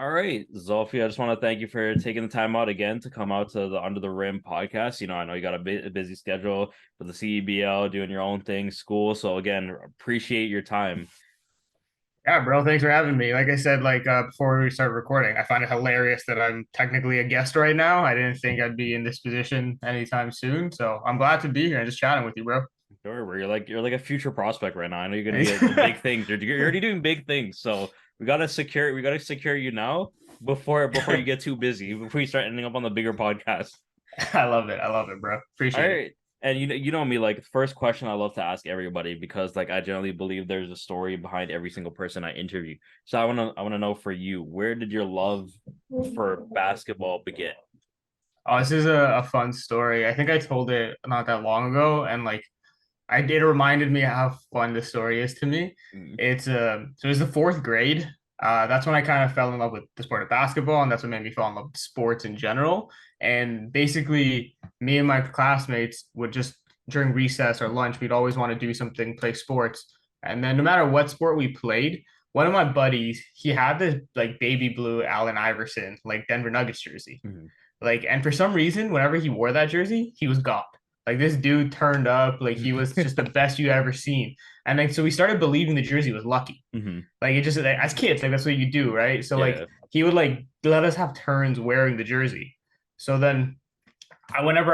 All right, Zulfi, I just want to thank you for taking the time out again to come out to the Under the Rim podcast. I know you got a busy schedule with the CEBL, doing your own thing, school. So again, appreciate your time. Yeah, bro, thanks for having me. Like I said, before we start recording, I find it hilarious that I'm technically a guest right now. I didn't think I'd be in this position anytime soon, so I'm glad to be here and just chatting with you, bro. Sure, where you're like a future prospect right now. I know you're gonna get big things. You're already doing big things, so we gotta secure you now before you get too busy, before you start ending up on the bigger podcast. I love it. I love it, bro. All Appreciate it. right. And you know me, like first question I love to ask everybody because like I generally believe there's a story behind every single person I interview. So I wanna know for you, where did your love for basketball begin? Oh, this is a fun story. I think I told it not that long ago, and it reminded me how fun this story is to me. Mm, So it was the fourth grade. That's when I kind of fell in love with the sport of basketball, and that's what made me fall in love with sports in general. And basically, me and my classmates would just during recess or lunch, we'd always want to do something, play sports. And then no matter what sport we played, one of my buddies, he had this like baby blue Allen Iverson, like Denver Nuggets jersey. mm, And for some reason, whenever he wore that jersey, he was God. Like this dude turned up, like he was just the best you ever seen. And like so we started believing the jersey was lucky. mm. Like it just like, as kids, like that's what you do, right? So like Yeah. he would like let us have turns wearing the jersey. So then whenever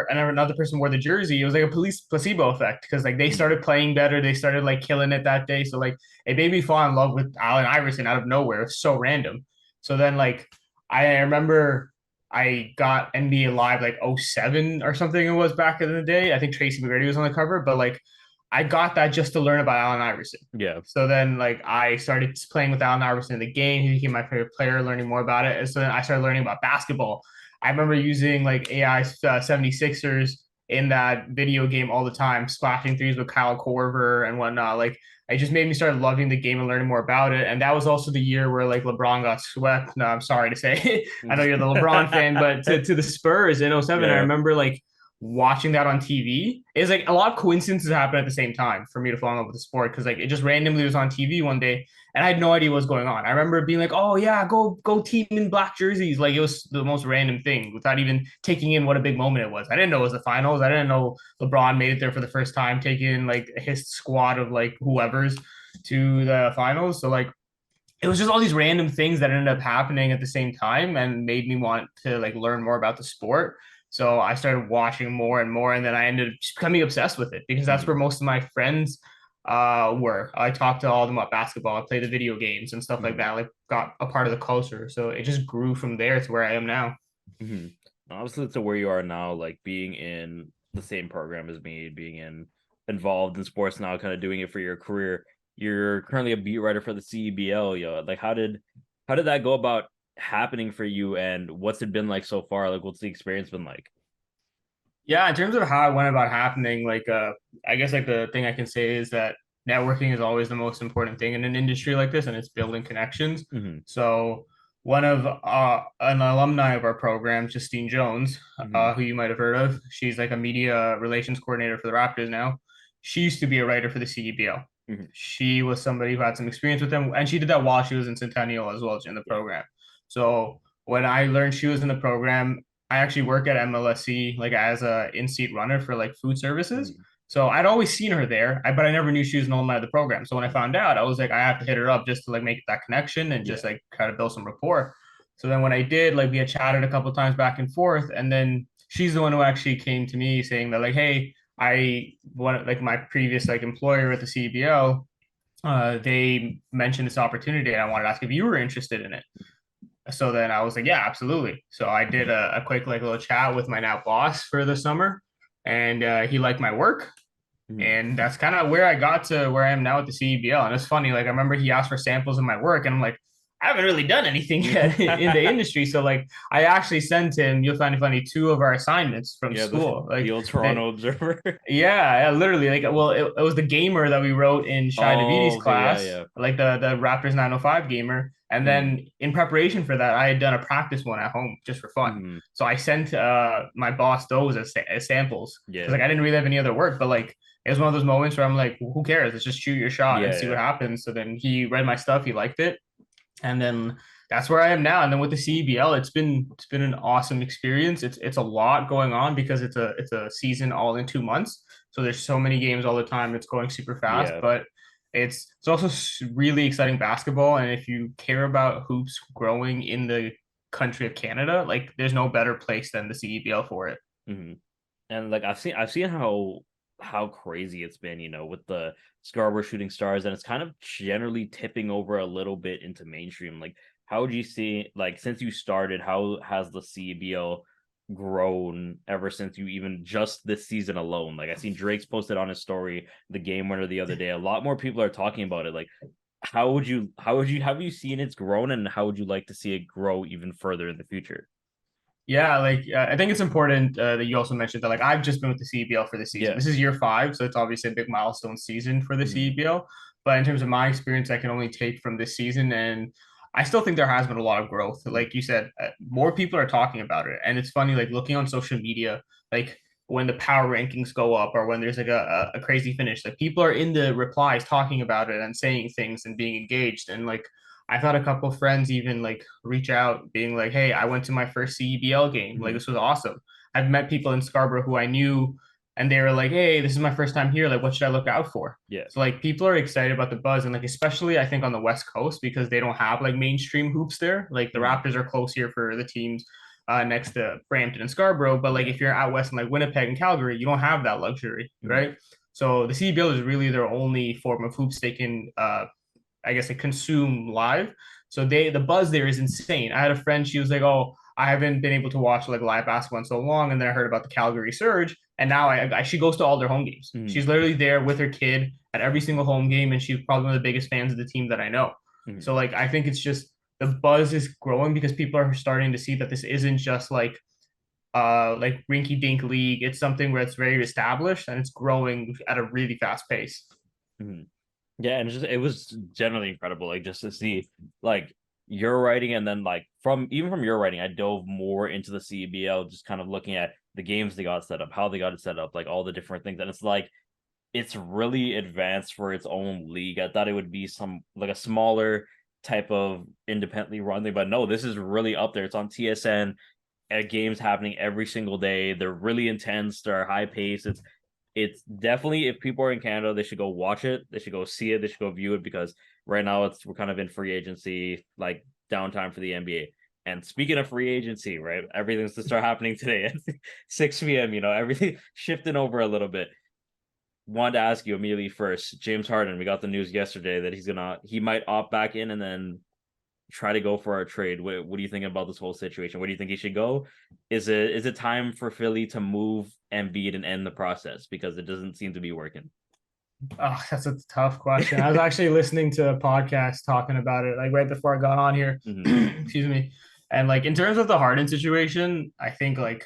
another person wore the jersey, it was like a police placebo effect because like they Mm. started playing better, they started like killing it that day. So like it made me fall in love with Allen Iverson out of nowhere. It was so random. So then like I remember I got NBA Live like '07 or something it was back in the day. I think Tracy McGrady was on the cover, but like I got that just to learn about Allen Iverson. Yeah. So then like I started playing with Allen Iverson in the game. He became my favorite player, learning more about it. And so then I started learning about basketball. I remember using like AI 76ers in that video game all the time, splashing threes with Kyle Korver and whatnot. Like it just made me start loving the game and learning more about it. And that was also the year where like LeBron got swept. No, I'm sorry to say. I know you're the LeBron fan, but to the Spurs in '07, I Yeah. remember like watching that on TV. It's like a lot of coincidences happen at the same time for me to fall in love with the sport because like it just randomly was on TV one day and I had no idea what was going on. I remember being like, "Oh yeah, go team in black jerseys!" Like it was the most random thing without even taking in what a big moment it was. I didn't know it was the finals. I didn't know LeBron made it there for the first time, taking like his squad of like whoever's to the finals. So like it was just all these random things that ended up happening at the same time and made me want to like learn more about the sport. So I started watching more and more, and then I ended up just becoming obsessed with it because that's Mm, where most of my friends were. I talked to all of them about basketball. I played the video games and stuff like mm, that. Like got a part of the culture. So it just grew from there to where I am now. mm. Obviously, to where you are now, like being in the same program as me, being involved in sports now, kind of doing it for your career. You're currently a beat writer for the CEBL, yo. Like, how did that go about happening for you, and what's it been like so far? Like, what's the experience been like? Yeah, in terms of how it went about happening, I guess like the thing I can say is that networking is always the most important thing in an industry like this, and it's building connections. Hmm. So one of an alumni of our program, Justine Jones, Hmm. who you might have heard of, she's like a media relations coordinator for the Raptors now. She used to be a writer for the CEBL. Hmm. She was somebody who had some experience with them, and she did that while she was in Centennial as well as in the Yeah. program. So when I learned she was in the program, I actually work at MLSC like as a in-seat runner for like food services. Hmm. So I'd always seen her there, but I never knew she was an alumni of the program. So when I found out, I was like, I have to hit her up just to like make that connection and just Yeah. like try to build some rapport. So then when I did, like we had chatted a couple of times back and forth, and then she's the one who actually came to me saying that like, hey, I want like my previous like employer at the CBL, they mentioned this opportunity, and I wanted to ask if you were interested in it. So then I was like, yeah, absolutely. So I did a quick like little chat with my now boss for the summer, and he liked my work, Hmm. and that's kind of where I got to where I am now at the CEBL. And it's funny, like I remember he asked for samples of my work, and I'm like, I haven't really done anything yet in the industry. So like I actually sent him, you'll find it funny, two of our assignments from Yeah, the school. the Like old they Toronto Observer. yeah, literally. It was the gamer that we wrote in Shai Davidi's Oh, okay, yeah, class, yeah. like the Raptors 905 gamer. And Hmm. then in preparation for that, I had done a practice one at home just for fun. Hmm. So I sent my boss those as samples because Yeah. like I didn't really have any other work, but like it was one of those moments where I'm like, who cares? Let's just shoot your shot and Yeah, see yeah. what happens. So then he read my stuff, he liked it, And then that's where I am now. And then with the CEBL, it's been an awesome experience. It's a lot going on because it's a season all in 2 months. So there's so many games all the time. It's going super fast, Yeah. but it's also really exciting basketball. And if you care about hoops growing in the country of Canada, like there's no better place than the CEBL for it. Hmm. And like I've seen how crazy it's been, with the Scarborough Shooting Stars, and it's kind of generally tipping over a little bit into mainstream. Like, how would you see, like, since you started, how has the CBL grown ever since you even just this season alone? Like, I seen Drake's posted on his story the game winner the other day. A lot more people are talking about it. Like, how would you have you seen it's grown, and how would you like to see it grow even further in the future? Yeah, like I think it's important that you also mentioned that like I've just been with the CEBL for the season. Yeah. This is year 5, so it's obviously a big milestone season for the Mhm. CEBL. But in terms of my experience, I can only take from this season, and I still think there has been a lot of growth. Like you said, more people are talking about it, and it's funny like looking on social media, like when the power rankings go up or when there's like a crazy finish, like people are in the replies talking about it and saying things and being engaged, and like I've had a couple of friends even like reach out being like, "Hey, I went to my first CEBL game. Like Mhm. this was awesome." I've met people in Scarborough who I knew and they were like, "Hey, this is my first time here. Like what should I look out for?" Yeah. So like people are excited about the buzz and like especially I think on the West Coast because they don't have like mainstream hoops there. Like the Mhm. Raptors are close here for the teams next to Brampton and Scarborough, but like Yeah. if you're out west in like Winnipeg and Calgary, you don't have that luxury, Mhm. right? So the CEBL is really their only form of hoops they can I guess, like consume live. So the buzz there is insane. I had a friend, she was like, "Oh, I haven't been able to watch like live basketball in so long," and then I heard about the Calgary Surge, and now she goes to all their home games. Mhm. She's literally there with her kid at every single home game, and she's probably one of the biggest fans of the team that I know. Mhm. So like I think it's just the buzz is growing because people are starting to see that this isn't just like rinky dink league. It's something where it's very established and it's growing at a really fast pace. Mhm. Yeah, and it was generally incredible, like just to see like your writing, and then like from your writing, I dove more into the CBL, just kind of looking at the games they got set up, how they got it set up, like all the different things, and it's like it's really advanced for its own league. I thought it would be some like a smaller type of independently run thing, but no, this is really up there. It's on TSN, at games happening every single day. They're really intense. They're high pace. It's definitely, if people are in Canada, they should go watch it. They should go see it. They should go view it, because right now we're kind of in free agency, like downtime for the NBA. And speaking of free agency, right, everything's to start happening today at 6 p.m. Everything shifting over a little bit. Wanted to ask you immediately first, James Harden. We got the news yesterday that he might opt back in and then try to go for our trade. What do you think about this whole situation? Where do you think he should go? Is it time for Philly to move Embiid and end the process, because it doesn't seem to be working? Oh, that's a tough question. I was actually listening to a podcast talking about it, like right before I got on here. Hmm. Excuse me. And like in terms of the Harden situation, I think like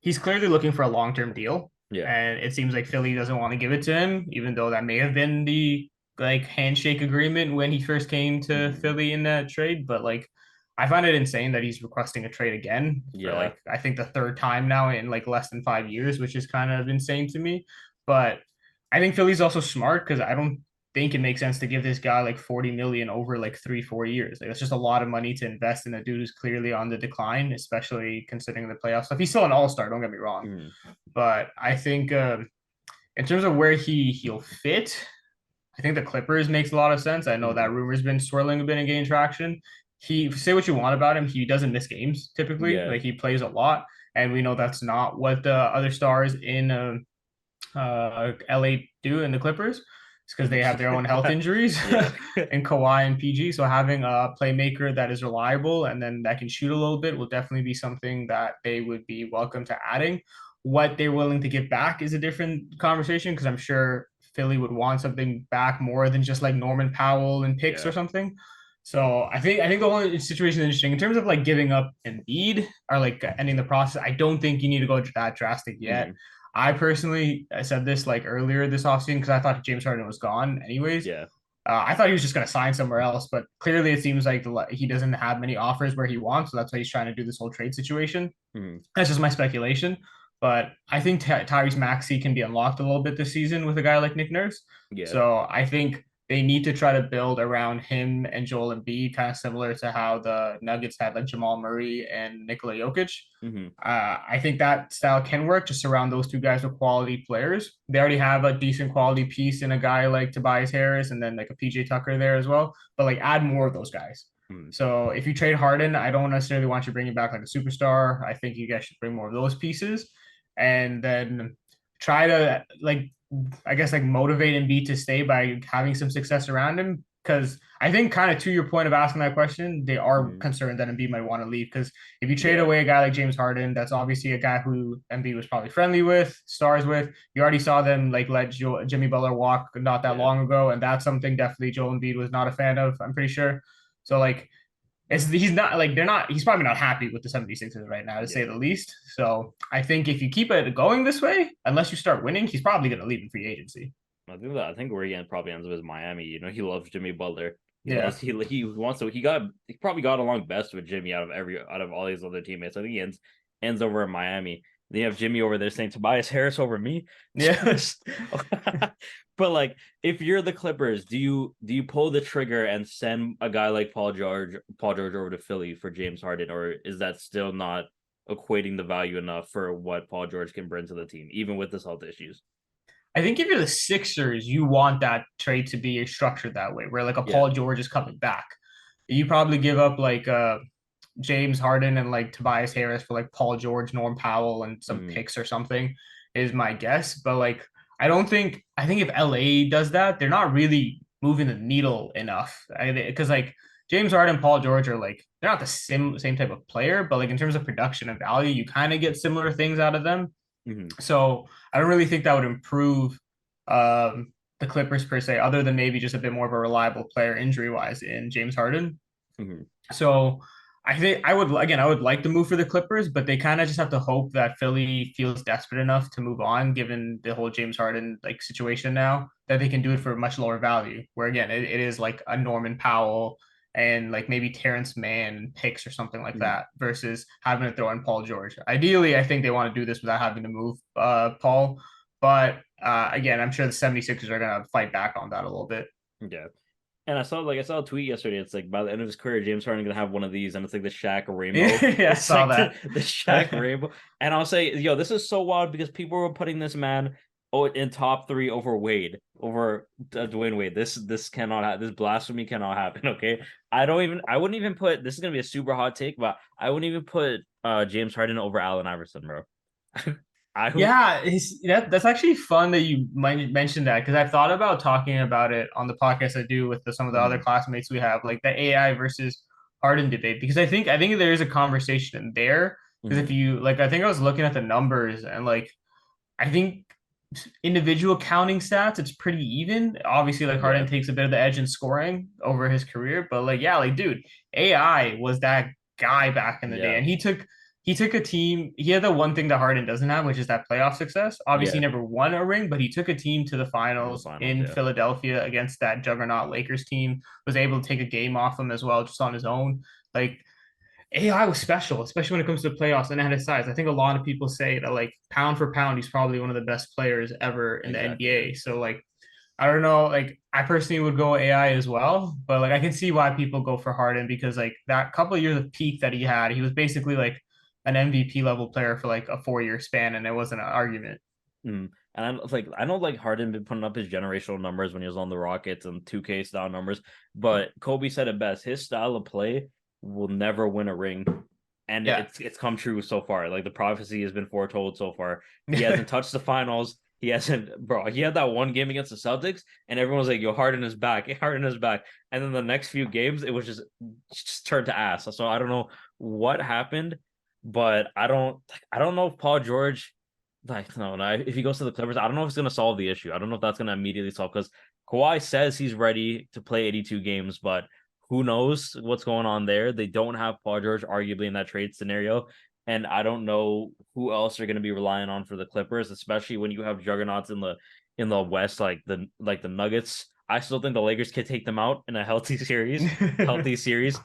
he's clearly looking for a long-term deal. Yeah. And it seems like Philly doesn't want to give it to him, even though that may have been the like handshake agreement when he first came to Hmm. Philly in that trade. But like I find it insane that he's requesting a trade again for Yeah. like I think the third time now in like less than 5 years, which is kind of insane to me. But I think Philly's also smart because I don't think it makes sense to give this guy like 40 million over like 3 4 years. Like that's just a lot of money to invest in a dude who's clearly on the decline, especially considering the playoff stuff. He's still an all-star, don't get me wrong. Hmm. But I think in terms of where he'll fit, I think the Clippers makes a lot of sense. I know that Hmm. rumor's been swirling a bit and gaining traction. He say what you want about him, he doesn't miss games typically. Yeah. Like he plays a lot, and we know that's not what the other stars in LA do in the Clippers. It's because they have their own health injuries Yeah. and Kawhi and PG. So having a playmaker that is reliable and then that can shoot a little bit will definitely be something that they would be welcome to adding. What they're willing to give back is a different conversation because I'm sure Philly would want something back more than just like Norman Powell and picks or Yeah. something. So I think the whole situation is interesting in terms of like giving up Embiid or like ending the process. I don't think you need to go that drastic yet. Hmm. I personally I said this like earlier this offseason because I thought James Harden was gone anyways. Yeah. I thought he was just going to sign somewhere else, but clearly it seems like he doesn't have many offers where he wants, so that's why he's trying to do this whole trade situation. Hmm. That's just my speculation, but I think Tyrese Maxey can be unlocked a little bit this season with a guy like Nick Nurse. Yeah. So I think they need to try to build around him and Joel Embiid, kind of similar to how the Nuggets had like Jamal Murray and Nikola Jokic. Mm-hmm. I think that style can work just around those two guys with quality players. They already have a decent quality piece in a guy like Tobias Harris and then like a PJ Tucker there as well. But like add more of those guys. Mm-hmm. So if you trade Harden, I don't necessarily want you bringing back like a superstar. I think you guys should bring more of those pieces, and then try to like I guess like motivate Embiid to stay by having some success around him. Because I think kind of to your point of asking that question, they are Mm-hmm. concerned that Embiid might want to leave. Because if you trade Yeah. away a guy like James Harden, that's obviously a guy who Embiid was probably friendly with, stars with. You already saw them like let Jimmy Butler walk not that Yeah. long ago, and that's something definitely Joel Embiid was not a fan of. I'm pretty sure. So like he's not like they're not he's probably not happy with the 76ers right now to say Yeah. the least. So I think if you keep it going this way, unless you start winning, he's probably going to leave in free agency. I think where he probably ends up is Miami. You know, he loves Jimmy Butler. He Yeah. loves he wants to he probably got along best with Jimmy out of all his other teammates. I think he ends over in Miami. Then you have Jimmy over there saying Tobias Harris over me. Yeah. But like if you're the Clippers, do you pull the trigger and send a guy like Paul George over to Philly for James Harden, or is that still not equating the value enough for what Paul George can bring to the team, even with his health issues? I think if you're the Sixers, you want that trade to be structured that way, where like a Yeah. Paul George is coming back. You probably give up like James Harden and like Tobias Harris for like Paul George, Norm Powell, and some Mm, picks or something is my guess. But like, I think if LA does that, they're not really moving the needle enough. Because like James Harden, Paul George are like, they're not the same type of player, but like in terms of production and value, you kind of get similar things out of them. mhm, So I don't really think that would improve the Clippers per se, other than maybe just a bit more of a reliable player injury wise in James Harden. mhm. So I think I would like to move for the Clippers, but they kind of just have to hope that Philly feels desperate enough to move on, given the whole James Harden like situation now, that they can do it for much lower value. Where again, it is like a Norman Powell and like maybe Terrence Mann picks or something like Mhm. that versus having to throw in Paul George. Ideally, I think they want to do this without having to move Paul. But again, I'm sure the 76ers are going to fight back on that a little bit. Yeah. And I saw a tweet yesterday. It's like by the end of his career, James Harden gonna have one of these, and it's like the Shaq rainbow. Yeah, I It's saw like that. the Shaq rainbow. And I'll say, yo, this is so wild because people were putting this man in top three over Wade, over Dwayne Wade. This cannot this blasphemy cannot happen. Okay, I wouldn't even put this is gonna be a super hot take, but I wouldn't even put James Harden over Allen Iverson, bro. I Yeah, that's actually fun that you might mention that because I've thought about talking about it on the podcast I do with some of the other Mhm, classmates we have, like the AI versus Harden debate. Because I think there is a conversation in there. Because if mhm. you like, I think I was looking at the numbers and like I think individual counting stats, it's pretty even. Obviously, like Yeah, Harden takes a bit of the edge in scoring over his career, but like yeah, like dude, AI was that guy back in the day, yeah, and he took a team. He had the one thing that Harden doesn't have, which is that playoff success. Obviously, he yeah. never won a ring, but he took a team to the In the finals finals, in yeah. Philadelphia against that juggernaut Lakers team. Was able to take a game off them as well, just on his own. Like AI was special, especially when it comes to the playoffs and at his size. I think a lot of people say that like pound for pound, he's probably one of the best players ever in the Exactly, yeah. NBA. So like I don't know, like I personally would go AI as well, but like I can see why people go for Harden because like that couple of years of peak that he was basically like an MVP level player for like a 4 year span, and it wasn't an argument. Mm. And I know like Harden been putting up his generational numbers when he was on the Rockets and 2K style numbers, but Kobe said it best. His style of play will never win a ring. And Yeah. it's come true so far. Like the prophecy has been foretold so far. He hasn't touched the finals. He hasn't, bro. He had that one game against the Celtics, and everyone was like, "Yo, Harden is back. Harden is back." And then the next few games, it was just turned to ass. So I don't know what happened, but I don't know if Paul George like no, no. If he goes to the Clippers, I don't know if it's gonna solve the issue. I don't know if that's gonna immediately solve because Kawhi says he's ready to play 82 games, but who knows what's going on there? They don't have Paul George arguably in that trade scenario, and I don't know who else they're gonna be relying on for the Clippers, especially when you have juggernauts in the West like the Nuggets. I still think the Lakers can take them out in a healthy series. Healthy series.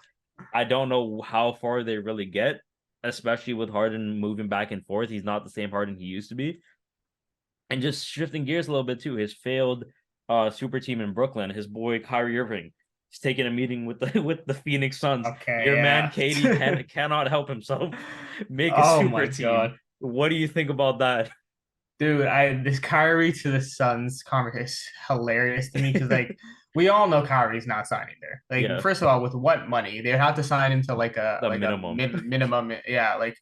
I don't know how far they really get, especially with Harden moving back and forth. He's not the same Harden he used to be. And just shifting gears a little bit too, his failed super team in Brooklyn, his boy Kyrie Irving. He's taking a meeting with the with the Phoenix Suns. Okay, Your man yeah. Katie cannot help himself make a Oh super my team. God. What do you think about that? Dude, this Kyrie to the Suns comment is hilarious to me because like we all know Kyrie's not signing there. Like Yeah, first of all, with what money? They have to sign him to the like a minimum. minimum, yeah, like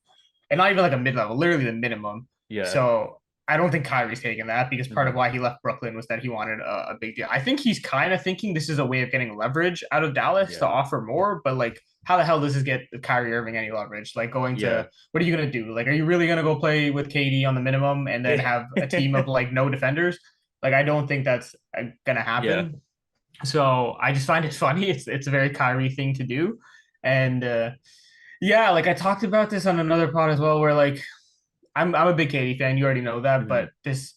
and not even like a mid level, literally the minimum. Yeah. So I don't think Kyrie's taking that because part of Mhm. why he left Brooklyn was that he wanted a big deal. I think he's kind of thinking this is a way of getting leverage out of Dallas to Yeah. offer more, but like how the hell does this get Kyrie Irving any leverage? Like going Yeah. to what are you gonna do? Like, are you really gonna go play with KD on the minimum and then have a team of like no defenders? Like, I don't think that's gonna Yeah. happen. So I just find it funny. It's a very Kyrie thing to do, and yeah, like I talked about this on another pod as well, where like I'm a big KD fan. You already know that, Mhm. but this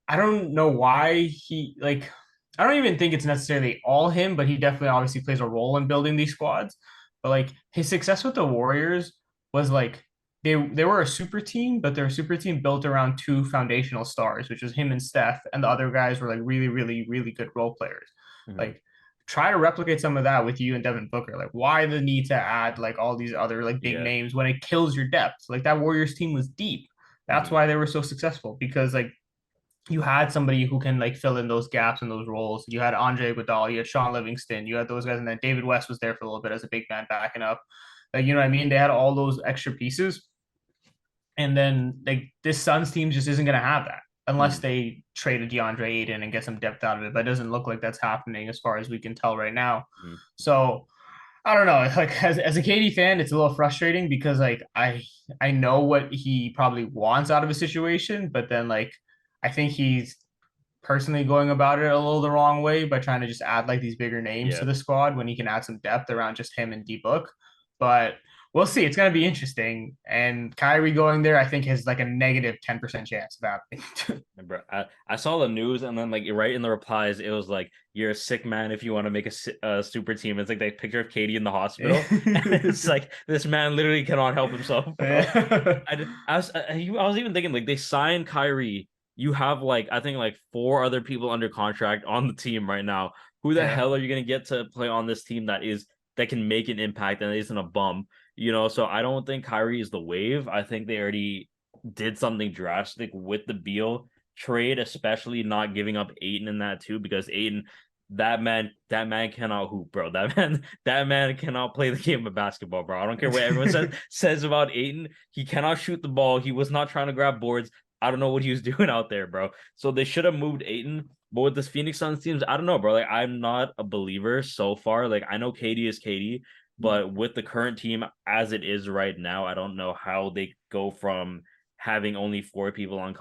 I don't know why he like I don't even think it's necessarily all him, but he definitely obviously plays a role in building these squads. But like his success with the Warriors was like they were a super team, but they're a super team built around two foundational stars, which was him and Steph, and the other guys were like really, really, really good role players. Mhm. Like try to replicate some of that with you and Devin Booker. Like why the need to add like all these other like big Yeah. names when it kills your depth? Like that Warriors team was deep. That's Mhm. why they were so successful because like you had somebody who can like fill in those gaps and those roles. You had Andre Iguodala, you had Sean Livingston, you had those guys, and then David West was there for a little bit as a big man backing up. Like you know what I mean? They had all those extra pieces, and then like this Suns team just isn't going to have that unless Mhm. they trade a DeAndre Ayton and get some depth out of it. But it doesn't look like that's happening as far as we can tell right now. Mhm. So I don't know. Like as a KD fan, it's a little frustrating because like I know what he probably wants out of a situation, but then like I think he's personally going about it a little the wrong way by trying to just add like these bigger names to Yeah. the squad when he can add some depth around just him and D Book. But we'll see. It's gonna be interesting. And Kyrie going there, I think, has like a negative 10% chance of happening. Bro, I saw the news and then like right in the replies it was like you're a sick man if you want to make a super team. It's like that picture of Katie in the hospital and it's like this man literally cannot help himself, bro. I was even thinking like they signed Kyrie. You have like I think like four other people under contract on the team right now. Who the Yeah. hell are you gonna get to play on this team that can make an impact and isn't a bum? So I don't think Kyrie is the wave. I think they already did something drastic with the Beal trade, especially not giving up Aiton in that too, because Aiton, that man cannot hoop, bro. That man cannot play the game of basketball, bro. I don't care what everyone says about Aiton. He cannot shoot the ball. He was not trying to grab boards. I don't know what he was doing out there, bro. So they should have moved Aiton. But with this Phoenix Suns teams, I don't know, bro. Like I'm not a believer so far. Like I know KD is KD, but with the current team as it is right now, I don't know how they go from having only four people on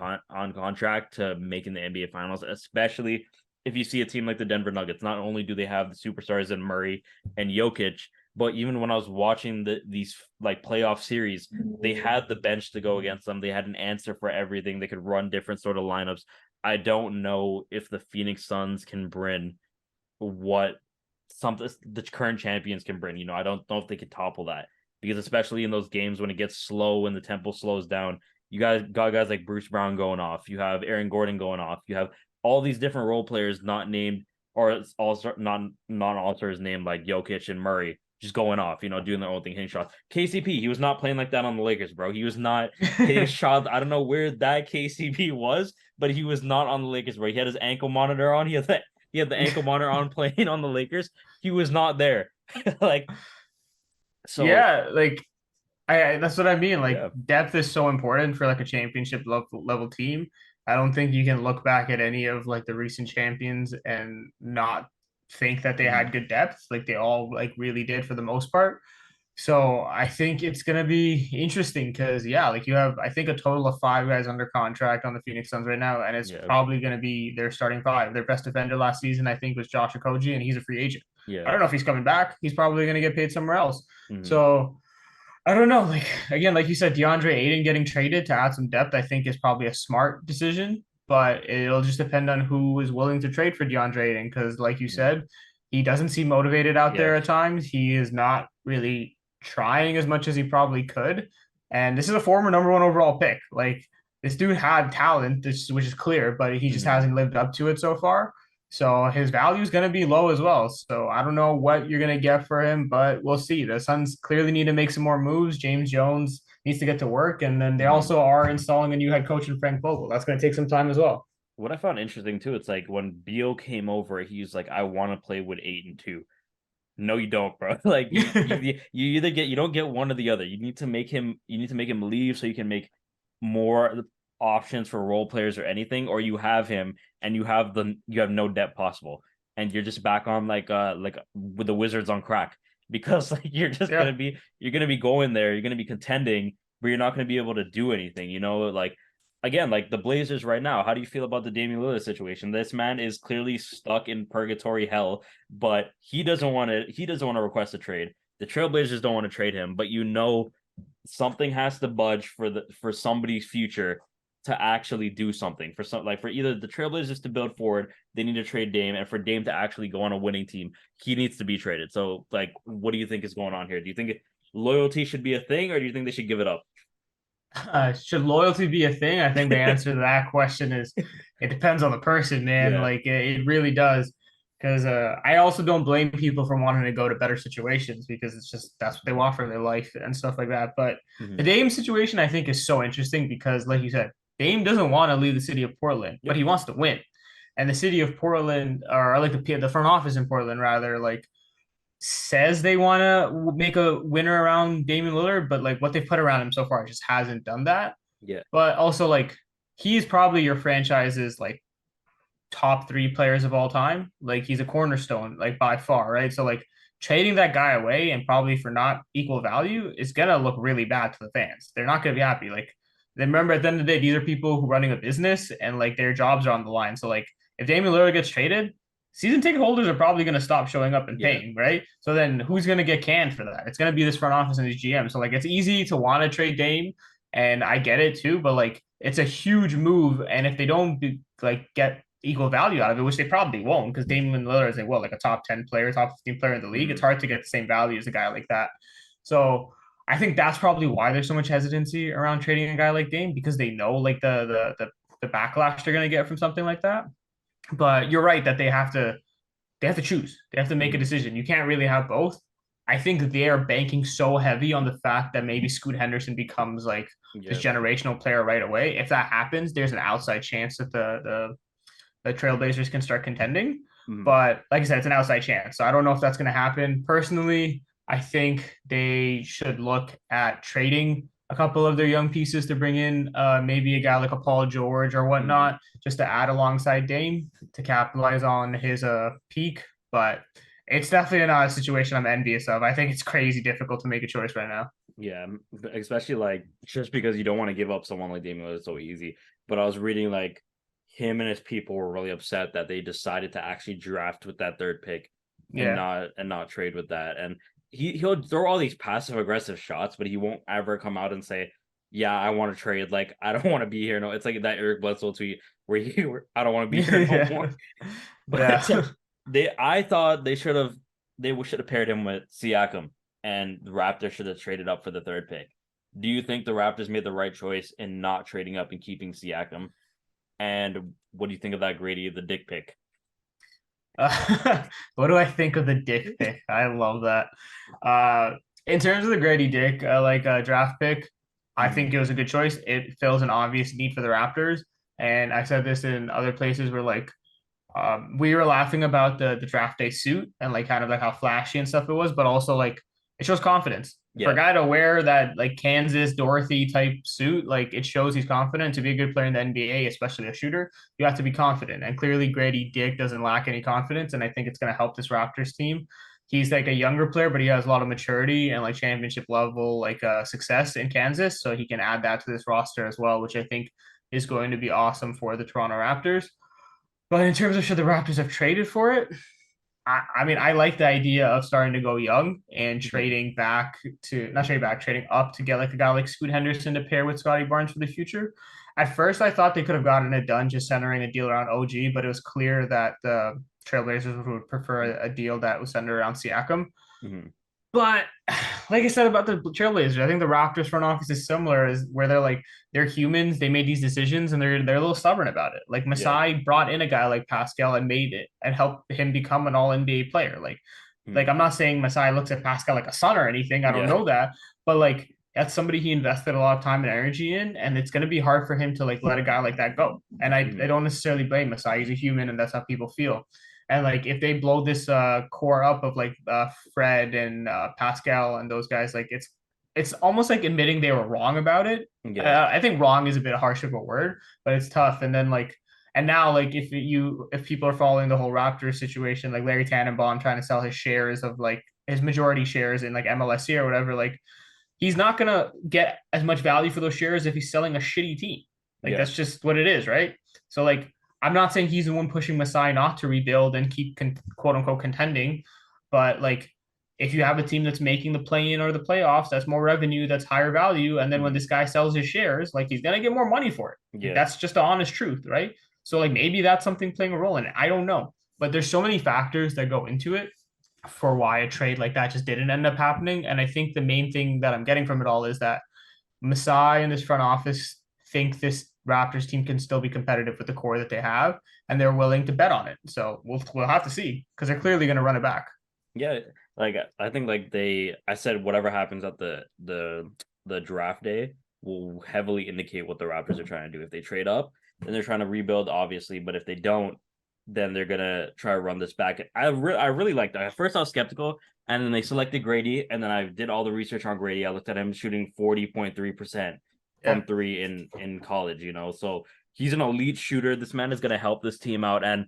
contract to making the NBA Finals, especially if you see a team like the Denver Nuggets. Not only do they have the superstars in Murray and Jokic, but even when I was watching these like playoff series, they had the bench to go against them. They had an answer for everything. They could run different sort of lineups. I don't know if the Phoenix Suns can bring what something the current champions can bring. I don't know if they could topple that because especially in those games when it gets slow and the tempo slows down, you guys got guys like Bruce Brown going off. You have Aaron Gordon going off. You have all these different role players not named or also non all stars named like Jokic and Murray just going off, doing their own thing, hitting shots. KCP, he was not playing like that on the Lakers, bro. He was not hitting shots. I don't know where that KCP was, but he was not on the Lakers, bro. He had his ankle monitor on. He had the ankle monitor on playing on the Lakers. He was not there. like so Yeah, like I that's what I mean. Like yeah. depth is so important for like a championship level team. I don't think you can look back at any of like the recent champions and not think that they Mhm. had good depth. Like they all like really did for the most part. So I think it's gonna be interesting because yeah, like you have I think a total of five guys under contract on the Phoenix Suns right now, and it's Yeah. probably gonna be their starting five. Their best defender last season I think was Josh Okogie, and he's a free agent. I Yeah. don't know if he's coming back. He's probably gonna get paid somewhere else. Mhm. So I don't know. Like again, like you said, DeAndre Ayton getting traded to add some depth, I think is probably a smart decision, but it'll just depend on who is willing to trade for DeAndre Ayton. Because, like you Mhm. said, he doesn't seem motivated out Yeah. there at times. He is not really trying as much as he probably could. And this is a former number one overall pick. Like this dude had talent, which is clear, but he just Mhm. hasn't lived up to it so far. So his value is going to be low as well. So I don't know what you're going to get for him, but we'll see. The Suns clearly need to make some more moves. James Jones needs to get to work. And then they Mhm. also are installing a new head coach in Frank Vogel. That's going to take some time as well. What I found interesting too, it's like when Beal came over, he's like, I want to play with 8 and 2. No, you don't, bro. Like you either get you don't get one or the other. You need to make him leave so you can make more options for role players or anything, or you have him and you have no depth possible. And you're just back on like with the Wizards on crack. Because like Yeah. you're gonna be going there, you're gonna be contending, but you're not gonna be able to do anything, like again, like the Blazers right now. How do you feel about the Damian Lillard situation? This man is clearly stuck in purgatory hell, but he doesn't want to request a trade. The Trailblazers don't want to trade him, but something has to budge for somebody's future to actually do something. For either the Trailblazers to build forward, they need to trade Dame, and for Dame to actually go on a winning team, he needs to be traded. So like what do you think is going on here? Do you think loyalty should be a thing, or do you think they should give it up? Should loyalty be a thing? I think the answer to that question is it depends on the person, man. Yeah. Like it really does. Because I also don't blame people for wanting to go to better situations because it's just that's what they want for their life and stuff like that. But the Mhm. Dame situation I think is so interesting because, like you said, Dame doesn't want to leave the city of Portland, but Yep. he wants to win. And the city of Portland, or like the front office in Portland, rather, like says they want to make a winner around Damian Lillard, but like what they've put around him so far just hasn't done that. Yeah. But also like he's probably your franchise's like top three players of all time. Like he's a cornerstone, like by far, right? So like trading that guy away and probably for not equal value is gonna look really bad to the fans. They're not gonna be happy. Like they remember at the end of the day, these are people who are running a business and like their jobs are on the line. So like if Damian Lillard gets traded, season ticket holders are probably going to stop showing up and Yeah. paying, right? So then who's going to get canned for that? It's going to be this front office and these GM. So like it's easy to want to trade Dame, and I get it too, but like it's a huge move, and if they don't like get equal value out of it, which they probably won't, because Damian Lillard is like a top 10 player, top 15 player in the league. It's Mhm. hard to get the same value as a guy like that. So I think that's probably why there's so much hesitancy around trading a guy like Dame because they know like the backlash they're going to get from something like that. But you're right that they have to choose. They have to make a Mhm. decision. You can't really have both. I think that they are banking so heavy on the fact that maybe Scoot Henderson becomes like this Yeah. generational player right away. If that happens, there's an outside chance that the Trailblazers can start contending. Mhm. But like I said, it's an outside chance. So I don't know if that's going to happen. Personally, I think they should look at trading a couple of their young pieces to bring in maybe a guy like a Paul George or Mhm. whatnot, just to add alongside Dame to capitalize on his peak. But it's definitely not a situation I'm envious of. I think it's crazy difficult to make a choice right now. Yeah, especially like just because you don't want to give up someone like Damian Lillard so easy. But I was reading like him and his people were really upset that they decided to actually draft with that third pick and Yeah. not trade with that. And he'll throw all these passive aggressive shots, but he won't ever come out and say, "Yeah, I want to trade. Like I don't want to be here." No, it's like that Eric Bledsoe tweet where I don't want to be here no Yeah. more. But Yeah. I thought they should have paired him with Siakam, and the Raptors should have traded up for the third pick. Do you think the Raptors made the right choice in not trading up and keeping Siakam? And what do you think of that Grady, the dick pick? What do I think of the dick pick? I love that. In terms of the Grady Dick, like draft pick, I Mhm. think it was a good choice. It fills an obvious need for the Raptors, and I said this in other places where like we were laughing about the draft day suit and like kind of like how flashy and stuff it was, but also like it shows confidence. For a Yeah. guy to wear that like Kansas Dorothy type suit, like it shows he's confident. To be a good player in the NBA, especially a shooter, you have to be confident. And clearly, Grady Dick doesn't lack any confidence, and I think it's going to help this Raptors team. He's like a younger player, but he has a lot of maturity and like championship level like success in Kansas, so he can add that to this roster as well, which I think is going to be awesome for the Toronto Raptors. But in terms of should the Raptors have traded for it, I mean, I like the idea of starting to go young and Mhm. trading back to not trading back, trading up to get like a guy like Scoot Henderson to pair with Scotty Barnes for the future. At first, I thought they could have gotten it done just centering a deal around OG, but it was clear that the Trailblazers would prefer a deal that was centered around Siakam. Mhm. But like I said about the Trailblazers, I think the Raptors front office is similar, is where they're like they're humans, they made these decisions and they're a little stubborn about it. Like Yeah. Masai brought in a guy like Pascal and made it and helped him become an all NBA player. Like Mm. I'm not saying Masai looks at Pascal like a son or anything. I don't Yeah. know that, but like that's somebody he invested a lot of time and energy in, and it's going to be hard for him to like let a guy like that go. And I Mm. don't necessarily blame Masai. He's a human, and that's how people feel. And like if they blow this core up of like Fred and Pascal and those guys, like it's almost like admitting they were wrong about it. Yeah. I think wrong is a bit harsh of a word, but it's tough. And then like and now like if people are following the whole Raptors situation, like Larry Tannenbaum trying to sell his shares of like his majority shares in like MLSC or whatever, like he's not gonna get as much value for those shares if he's selling a shitty team. Like Yeah. that's just what it is, right? So like I'm not saying he's the one pushing Masai not to rebuild and keep quote unquote contending, but like if you have a team that's making the play-in or the playoffs, that's more revenue, that's higher value, and then when Mm. this guy sells his shares, like he's gonna get more money for it. Like Yeah. that's just the honest truth, right? So like maybe that's something playing a role in it. I don't know, but there's so many factors that go into it for why a trade like that just didn't end up happening. And I think the main thing that I'm getting from it all is that Masai and this front office think this Raptors team can still be competitive with the core that they have, and they're willing to bet on it. So we'll have to see because they're clearly going to run it back. Yeah, like I think like I said whatever happens at the draft day will heavily indicate what the Raptors are trying to do. If they trade up, then they're trying to rebuild, obviously, but if they don't, then they're gonna try to run this back. I really liked that. At first I was skeptical, and then they selected Grady, and then I did all the research on Grady. I looked at him shooting 40.3% Yeah. from three in college, so he's an elite shooter. This man is gonna help this team out, and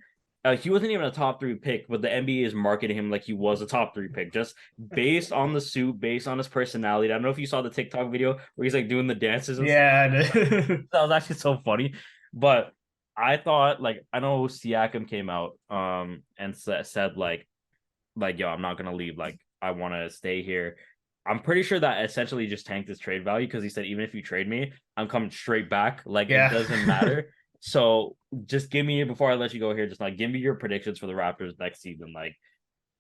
he wasn't even a top three pick, but the NBA is marketing him like he was a top three pick, just based on the suit, based on his personality. I don't know if you saw the TikTok video where he's like doing the dances and stuff. Yeah. That was actually so funny. But I thought, like, I know Siakam came out and said like yo, I'm not gonna leave. Like, I want to stay here. I'm pretty sure that essentially just tanked his trade value because he said even if you trade me, I'm coming straight back. Like it Yeah. doesn't matter. So just give me before I let you go here, just like give me your predictions for the Raptors next season. Like,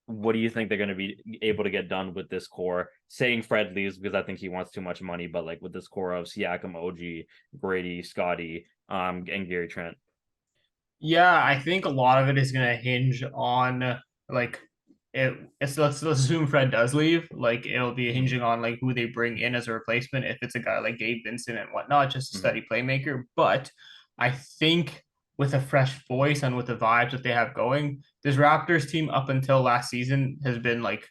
what do you think they're going to be able to get done with this core? Saying Fred leaves because I think he wants too much money, but like with this core of Siakam, OG, Grady, Scotty, and Gary Trent. Yeah, I think a lot of it is going to hinge on like let's assume Fred does leave. Like it'll be Mm-hmm. hinging on like who they bring in as a replacement. If it's a guy like Gabe Vincent and whatnot, just a Mm-hmm. steady playmaker. But I think with a fresh voice and with the vibes that they have going, this Raptors team up until last season has been like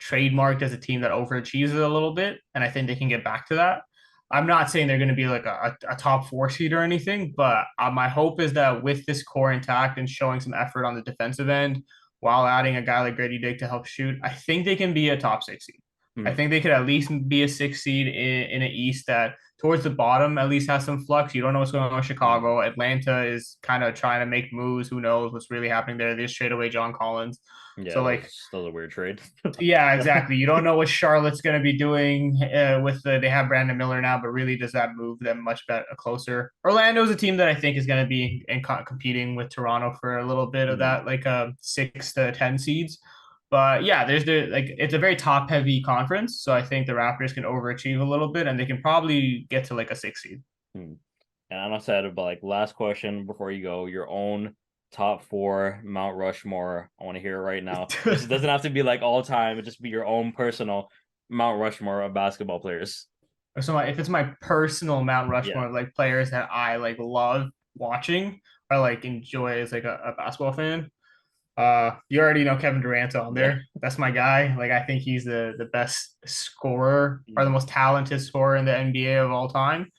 trademarked as a team that overachieves it a little bit, and I think they can get back to that. I'm not saying they're going to be like a top four seed or anything, but my hope is that with this core intact and showing some effort on the defensive end, while adding a guy like Grady Dick to help shoot, I think they can be a top six seed. I Mm-hmm. think they could at least be a six seed in an East that towards the bottom at least has some flux. You don't know what's going on with Mm-hmm. Chicago. Atlanta is kind of trying to make moves. Who knows what's really happening there? They just trade away John Collins. Yeah, So that was like still a weird trade. yeah, exactly. You don't know what Charlotte's going to be doing with they have Brandon Miller now, but really does that move them much better closer? Orlando's a team that I think is going to be competing with Toronto for a little bit of Mm-hmm. that, like 6 to 10 seeds. But yeah, there's like it's a very top heavy conference, so I think the Raptors can overachieve a little bit, and they can probably get to like a 6 seed. Mm-hmm. And I'm excited, but like last question before you go, your own top four Mount Rushmore. I want to hear it right now. It doesn't have to be like all time, it just be your own personal Mount Rushmore of basketball players. So if it's my personal Mount Yeah. Rushmore of like players that I like love watching or like enjoy as like a basketball fan, you already know Kevin Durant's on Yeah. there. That's my guy. Like I think he's the best scorer or the Mm-hmm. most talented scorer in the NBA of all time.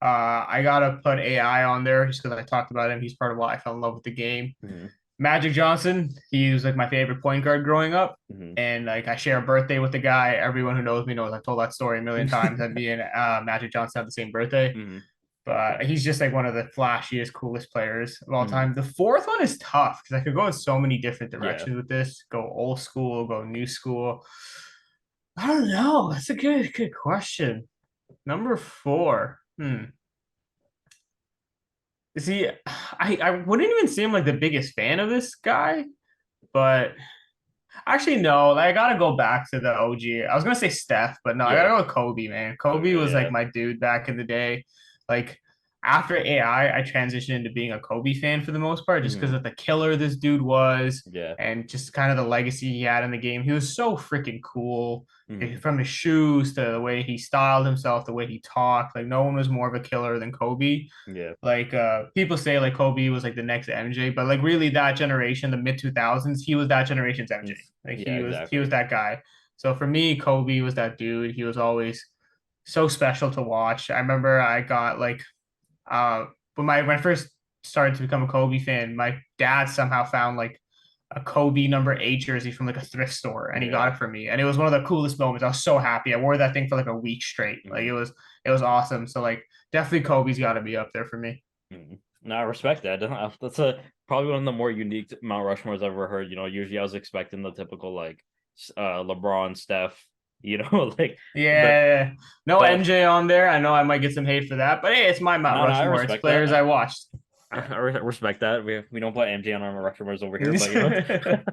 I gotta put AI on there just because I talked about him. He's part of why I fell in love with the game. Mm-hmm. Magic Johnson, he was like my favorite point guard growing up. Mm-hmm. And like I share a birthday with the guy. Everyone who knows me knows I've told that story a million times. That me and Magic Johnson have the same birthday. Mm-hmm. But he's just like one of the flashiest, coolest players of all Mm-hmm. time. The fourth one is tough because I could go in so many different Yeah. directions with this. Go old school, go new school. I don't know. That's a good question. Number four. See, I wouldn't even say I'm like the biggest fan of this guy, but Actually, no. Like, I gotta go back to the OG. I was gonna say Steph, but no, I gotta Yeah. go with Kobe, man. Kobe Okay. was like Yeah. my dude back in the day. Like after AI, I transitioned into being a Kobe fan for the most part, just because Hmm. of the killer this dude was, Yeah. and just kind of the legacy he had in the game. He was so freaking cool. Hmm. From his shoes to the way he styled himself, the way he talked. Like no one was more of a killer than Kobe. Yeah. Like people say like Kobe was like the next MJ, but like really that generation, the mid 2000s, he was that generation's MJ. Like Yeah. he was Exactly. that guy. So for me, Kobe was that dude. He was always so special to watch. I remember I got like uh when I first started to become a Kobe fan, my dad somehow found like a Kobe number 8 jersey from like a thrift store and he got Yeah. it for me. And it was one of the coolest moments. I was so happy. I wore that thing for like a week straight. Like Hmm. it was awesome. So like definitely Kobe's got to be up there for me. Hmm. No, I respect that. That's a probably one of the more unique Mount Rushmores I've ever heard. Usually I was expecting the typical like LeBron, Steph, like but Yeah. No but MJ on there. I know I might get some hate for that, but hey, it's my Mount no, I Rushmore. It's respect players that. I watched. I respect that. We don't put MJ on our Rushmores over here,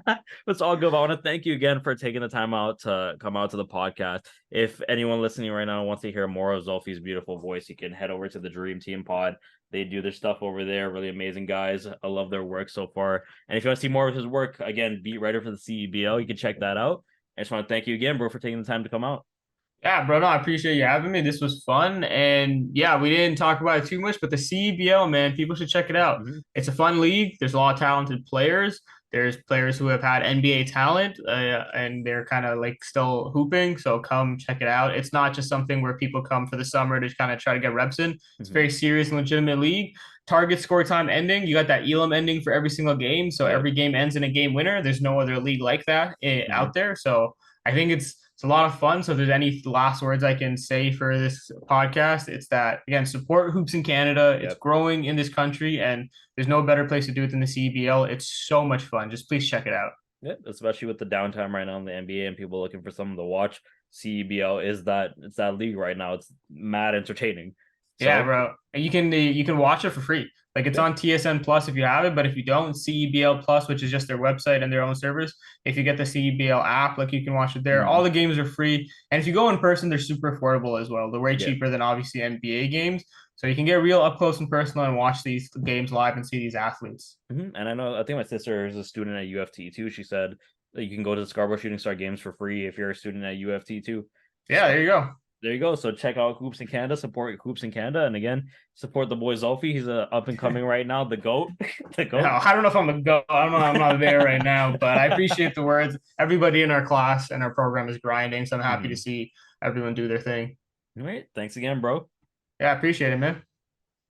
but it's all good. I want to thank you again for taking the time out to come out to the podcast. If anyone listening right now wants to hear more of Zulfi's beautiful voice, you can head over to the Dream Team Pod. They do their stuff over there. Really amazing guys. I love their work so far. And if you want to see more of his work, again, beat writer for the CEBL, you can check that out. I just want to thank you again, bro, for taking the time to come out. Yeah, bro. No, I appreciate you having me. This was fun. And yeah, we didn't talk about it too much, but the CEBL, man, people should check it out. Mhm. It's a fun league. There's a lot of talented players. There's players who have had NBA talent and they're kind of like still hooping. So come check it out. It's not just something where people come for the summer to kind of try to get reps in. It's a Mhm. very serious and legitimate league. Target score time ending. You got that Elam ending for every single game. So Yep. every game ends in a game winner. There's no other league like that Mhm. out there. So I think it's a lot of fun. So if there's any last words I can say for this podcast, it's that again, support hoops in Canada. It's Yep. growing in this country, and there's no better place to do it than the CEBL. It's so much fun. Just please check it out. Yeah, especially with the downtime right now in the NBA and people looking for something to watch. CEBL is that it's that league right now. It's mad entertaining. Yeah, So bro. And you can watch it for free. Like it's yep. on TSN Plus if you have it, but if you don't, CEBL Plus, which is just their website and their own servers. If you get the CEBL app, like you can watch it there. All Mhm. the games are free, and if you go in person, they're super affordable as well. They're way Yeah. cheaper than obviously NBA games, so you can get real up close and personal and watch these games live and see these athletes. And I think my sister is a student at UFT too. She said that you can go to the Scarborough Shooting Star games for free if you're a student at UFT too. Yeah, So there you go. there you go. So check out Hoops in Canada, support Hoops in Canada, and again, support the boy Zulfi. He's a up and coming right now, the GOAT. The GOAT. I don't know if I'm a go. I don't know. I'm not there right now, but I appreciate the words. Everybody in our class and our program is grinding, so I'm happy to Mhm. see everyone do their thing. All right. Thanks again, bro. Yeah, I appreciate it, man.